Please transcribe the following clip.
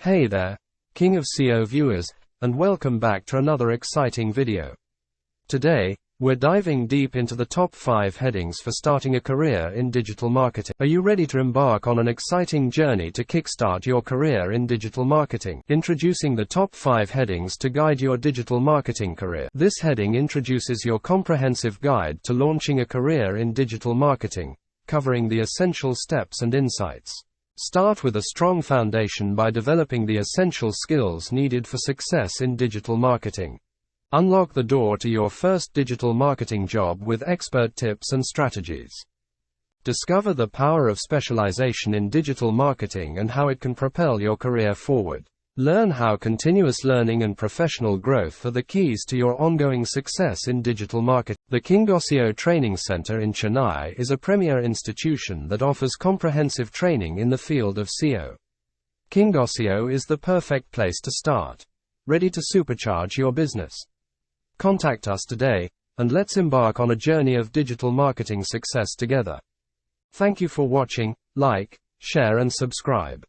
Hey there, Kingofseo viewers, and welcome back to another exciting video. Today, we're diving deep into the top 5 headings for starting a career in digital marketing. Are you ready to embark on an exciting journey to kickstart your career in digital marketing? Introducing the top 5 headings to guide your digital marketing career. This heading introduces your comprehensive guide to launching a career in digital marketing, covering the essential steps and insights. Start with a strong foundation by developing the essential skills needed for success in digital marketing. Unlock the door to your first digital marketing job with expert tips and strategies. Discover the power of specialization in digital marketing and how it can propel your career forward. Learn how continuous learning and professional growth are the keys to your ongoing success in digital marketing. The Kingofseo Training Center in Chennai is a premier institution that offers comprehensive training in the field of SEO. Kingofseo is the perfect place to start. Ready to supercharge your business? Contact us today, and let's embark on a journey of digital marketing success together. Thank you for watching. Like, share and subscribe.